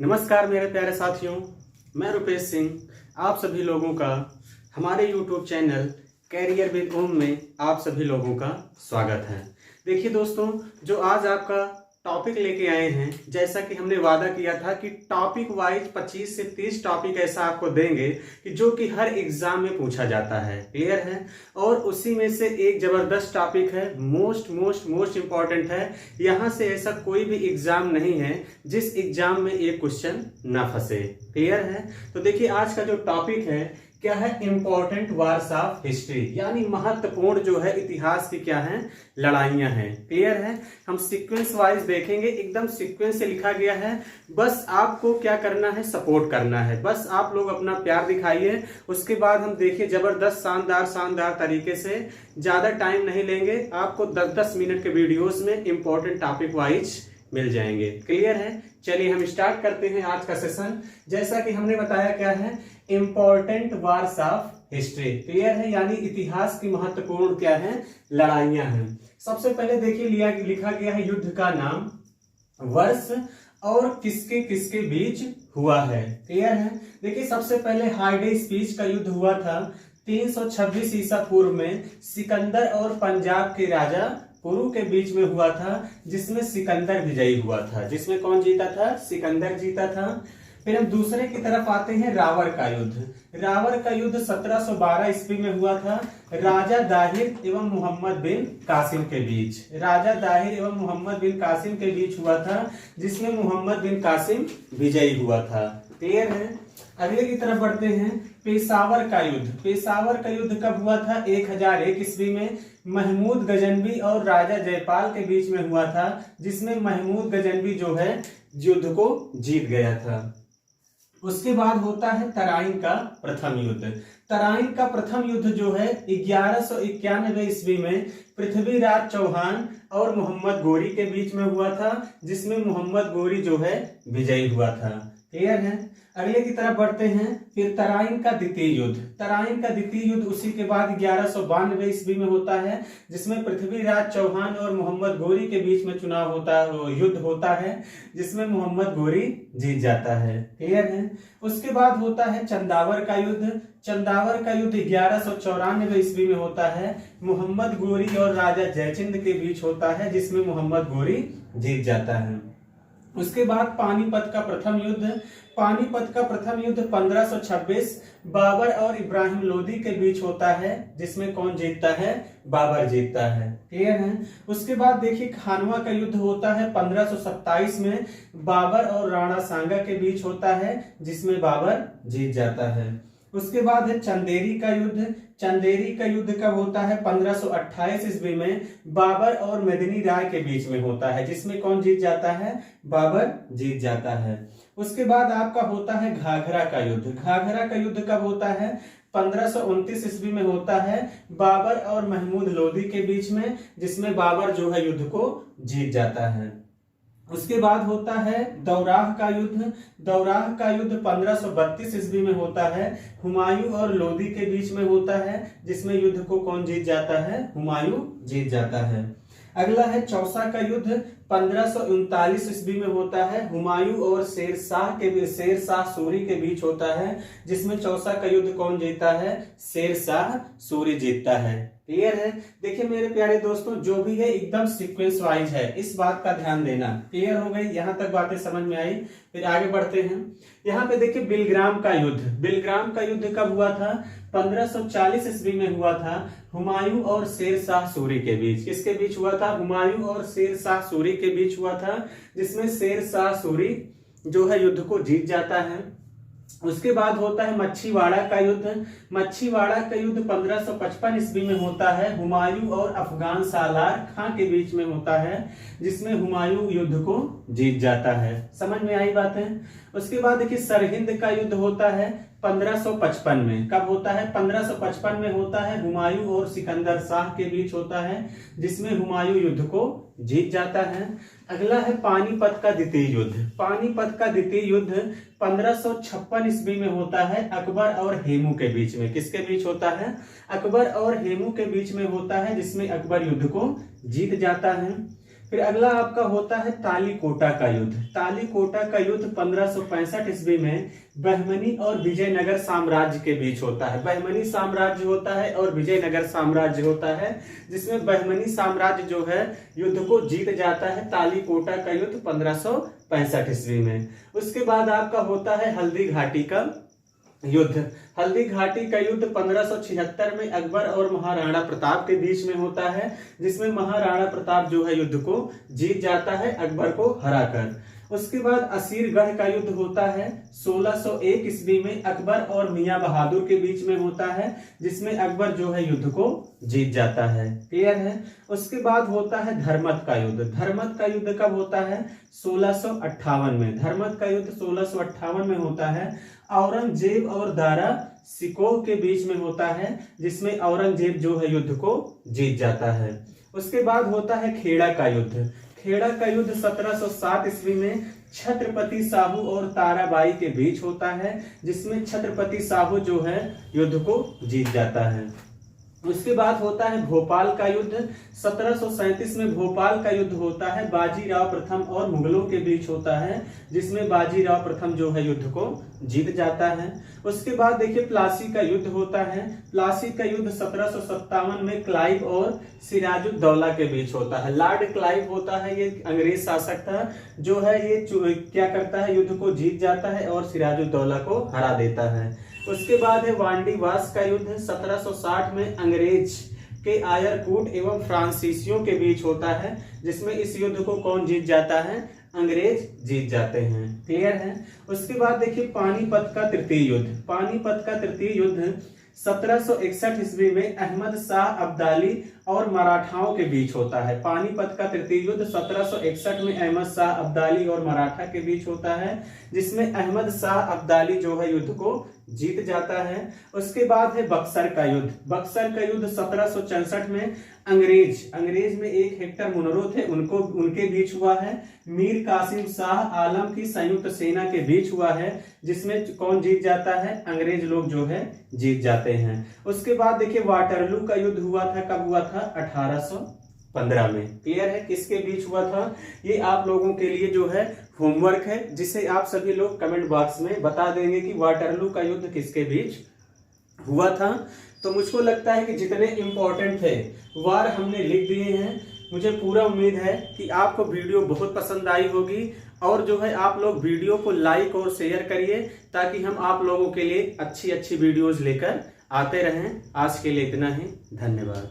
नमस्कार मेरे प्यारे साथियों, मैं रुपेश सिंह आप सभी लोगों का हमारे YouTube चैनल कैरियर विद ओम में आप सभी लोगों का स्वागत है। देखिए दोस्तों, जो आज आपका टॉपिक लेके आए हैं, जैसा कि हमने वादा किया था कि टॉपिक वाइज 25 से 30 टॉपिक ऐसा आपको देंगे कि जो कि हर एग्जाम में पूछा जाता है। क्लियर है? और उसी में से एक जबरदस्त टॉपिक है, मोस्ट इंपॉर्टेंट है। यहां से ऐसा कोई भी एग्जाम नहीं है जिस एग्जाम में एक क्वेश्चन ना फंसे। क्लियर है? तो देखिए आज का जो टॉपिक है क्या है, इंपॉर्टेंट वार्स ऑफ हिस्ट्री, यानी महत्वपूर्ण जो है इतिहास की क्या है, लड़ाइयां हैं। क्लियर है? हम सीक्वेंस वाइज देखेंगे, एकदम सीक्वेंस से लिखा गया है। बस आपको क्या करना है, सपोर्ट करना है। बस आप लोग अपना प्यार दिखाइए। उसके बाद हम देखिए जबरदस्त शानदार तरीके से, ज्यादा टाइम नहीं लेंगे, आपको 10-10 मिनट के वीडियोस में इंपॉर्टेंट टॉपिक वाइज मिल जाएंगे। क्लियर है? चलिए हम स्टार्ट करते हैं आज का सेशन। जैसा कि हमने बताया क्या है, important wars of history. Clear है? यानी इतिहास की महत्वपूर्ण क्या है, लड़ाइयां हैं। सबसे पहले देखिए लिखा गया है युद्ध का नाम, वर्ष और किसके किसके बीच हुआ है। क्लियर है? देखिए सबसे पहले हाइडे स्पीच का युद्ध हुआ था 326 ईसा पूर्व में सिकंदर और पंजाब के राजा कुरु के बीच में हुआ था, जिसमें सिकंदर विजयी हुआ था। जिसमें कौन जीता था? सिकंदर जीता था। फिर हम दूसरे की तरफ आते हैं, रावर का युद्ध। रावर का युद्ध 1712 ईस्वी में हुआ था, राजा दाहिर एवं मोहम्मद बिन कासिम के बीच। राजा दाहिर एवं मोहम्मद बिन कासिम के बीच हुआ था, जिसमें मोहम्मद बिन कासिम विजयी हुआ था। क्लियर है? अगले की तरफ बढ़ते हैं, पेशावर का युद्ध। पेशावर का युद्ध कब हुआ था? 1001 ईस्वी में महमूद गजनवी और राजा जयपाल के बीच में हुआ था, जिसमें महमूद गजनवी जो है युद्ध को जीत गया था। उसके बाद होता है तराइन का प्रथम युद्ध। तराइन का प्रथम युद्ध जो है 1191 ईस्वी में पृथ्वीराज चौहान और मोहम्मद गोरी के बीच में हुआ था, जिसमें मोहम्मद गोरी जो है विजयी हुआ था। क्लियर है? अगले की तरफ बढ़ते हैं, फिर तराइन का द्वितीय युद्ध। तराइन का द्वितीय युद्ध उसी के बाद 1192 ईस्वी में होता है, जिसमें पृथ्वीराज चौहान और मोहम्मद गोरी के बीच में युद्ध होता है, जिसमें मोहम्मद गोरी जीत जाता है। क्लियर है? उसके बाद होता है चंदावर का युद्ध। चंदावर का युद्ध 1194 ईस्वी में होता है, मोहम्मद गोरी और राजा जयचिंद के बीच होता है, जिसमें मोहम्मद गोरी जीत जाता है। उसके बाद पानीपत का प्रथम युद्ध। पानीपत का प्रथम युद्ध 1526 बाबर और इब्राहिम लोदी के बीच होता है, जिसमें कौन जीतता है? बाबर जीतता है। क्लियर है? उसके बाद देखिए खानवा का युद्ध होता है 1527 में, बाबर और राणा सांगा के बीच होता है, जिसमें बाबर जीत जाता है। उसके बाद है चंदेरी का युद्ध। चंदेरी का युद्ध कब होता है? 1528 ईस्वी में बाबर और मेदिनी राय के बीच में होता है, जिसमें कौन जीत जाता है? बाबर जीत जाता है। उसके बाद आपका होता है घाघरा का युद्ध। घाघरा का युद्ध कब होता है? 1529 ईस्वी में होता है, बाबर और महमूद लोदी के बीच में, जिसमें बाबर जो है युद्ध को जीत जाता है। उसके बाद होता है दौराह का युद्ध। दौराह का युद्ध 1532 ईस्वी में होता है, हुमायूं और लोदी के बीच में होता है, जिसमें युद्ध को कौन जीत जाता है? हुमायूं जीत जाता है। अगला है चौसा का युद्ध 1539 ईस्वी में होता है, हुमायूं और शेरशाह सूरी के बीच होता है, जिसमें चौसा का युद्ध कौन जीतता है? शेरशाह सूरी जीतता है। क्लियर है? देखिए मेरे प्यारे दोस्तों, जो भी है एकदम सीक्वेंस वाइज है, इस बात का ध्यान देना। क्लियर हो गई? यहां तक बातें समझ में आई? फिर आगे बढ़ते हैं। यहाँ पे देखिए बिलग्राम का युद्ध। बिलग्राम का युद्ध कब हुआ था? 1540 ईस्वी में हुआ था, हुमायूं और शेरशाह सूरी के बीच। किसके बीच हुआ था? हुमायूं और शेरशाह सूरी के बीच हुआ था, जिसमें शेरशाह सूरी जो है युद्ध को जीत जाता है। उसके बाद होता है मच्छीवाड़ा का युद्ध। मच्छीवाड़ा का युद्ध 1555 ईस्वी में होता है, हुमायूं और अफगान सालार खां के बीच में होता है, जिसमें हुमायूं युद्ध को जीत जाता है। समझ में आई बातें? उसके बाद देखिए सरहिंद का युद्ध होता है 1555 में। कब होता है? 1555 में होता है, हुमायूं और सिकंदर शाह के बीच होता है, जिसमें हुमायूं युद्ध को जीत जाता है। अगला है पानीपत का द्वितीय युद्ध। पानीपत का द्वितीय युद्ध 1556 ईस्वी में होता है, अकबर और हेमू के बीच में। किसके बीच होता है? अकबर और हेमू के बीच में होता है, जिसमें अकबर युद्ध को जीत जाता है। फिर अगला आपका होता है तालीकोटा का युद्ध। तालीकोटा का युद्ध 1565 ईस्वी में बहमनी और विजयनगर साम्राज्य के बीच होता है। बहमनी साम्राज्य होता है और विजयनगर साम्राज्य होता है, जिसमें बहमनी साम्राज्य जो है युद्ध को जीत जाता है। तालीकोटा का युद्ध 1565 ईस्वी में। उसके बाद आपका होता है हल्दी घाटी का युद्ध। हल्दी घाटी का युद्ध 1576 में अकबर और महाराणा प्रताप के बीच में होता है, जिसमें महाराणा प्रताप जो है युद्ध को जीत जाता है अकबर को हराकर। उसके बाद असीरगढ़ का युद्ध होता है 1601 ईस्वी में अकबर और मियां बहादुर के बीच में होता है, जिसमें अकबर जो है युद्ध को जीत जाता है। क्लियर है। उसके बाद होता है धर्मत का युद्ध। धर्मत का युद्ध कब होता है? 1658 में। धर्मत का युद्ध 1658 में होता है। औरंगजेब और दारा सिकोह के बीच में होता है, जिसमें औरंगजेब जो है युद्ध को जीत जाता है। उसके बाद होता है खेड़ा का युद्ध। खेड़ा का युद्ध 1707 ईस्वी में छत्रपति साहू और ताराबाई के बीच होता है, जिसमें छत्रपति साहू जो है युद्ध को जीत जाता है। उसके बाद होता है भोपाल का युद्ध। 1737 में भोपाल का युद्ध होता है, बाजीराव प्रथम और मुगलों के बीच होता है, जिसमें बाजीराव प्रथम जो है युद्ध को जीत जाता है। उसके बाद देखिए प्लासी का युद्ध होता है। प्लासी का युद्ध 1757 में क्लाइव और सिराजुद्दौला के बीच होता है। लॉर्ड क्लाइव होता है, ये अंग्रेज शासक था, जो है ये क्या करता है, युद्ध को जीत जाता है और सिराजुद्दौला को हरा देता है। उसके बाद है वांडीवास का युद्ध 1760 में अंग्रेज के आयरकूट एवं फ्रांसीसियों के बीच होता है, जिसमें इस युद्ध को कौन जीत जाता है? अंग्रेज जीत जाते हैं। क्लियर है। उसके बाद देखिए पानीपत का तृतीय युद्ध। पानीपत का तृतीय युद्ध 1761 ईस्वी में अहमद शाह अब्दाली और मराठाओं के बीच होता है। पानीपत का तृतीय युद्ध 1761 में अहमद शाह अब्दाली और मराठा के बीच होता है, जिसमें अहमद शाह अब्दाली जो है युद्ध को जीत जाता है। उसके बाद है बक्सर का युद्ध। बक्सर का युद्ध 1764 में अंग्रेज में 1 हेक्टर मुनरो थे, उनके बीच हुआ है। मीर कासिम शाह आलम की संयुक्त सेना के बीच हुआ है, जिसमें कौन जीत जाता है? अंग्रेज लोग जो है जीत जाते हैं। उसके बाद देखिए वाटरलू का युद्ध हुआ था, कब हुआ था? 1815 में। क्लियर है। किसके बीच हुआ था? ये आप लोगों के लिए जो है होमवर्क है, जिसे आप सभी लोग कमेंट बॉक्स में बता देंगे कि वाटरलू का युद्ध किसके बीच हुआ था। तो मुझको लगता है कि जितने इंपॉर्टेंट थे वार हमने लिख दिए हैं। मुझे पूरा उम्मीद है कि आपको वीडियो बहुत पसंद आई होगी, और जो है आप लोग वीडियो को लाइक और शेयर करिए, ताकि हम आप लोगों के लिए अच्छी वीडियोस लेकर आते रहें। आज के लिए इतना ही। धन्यवाद।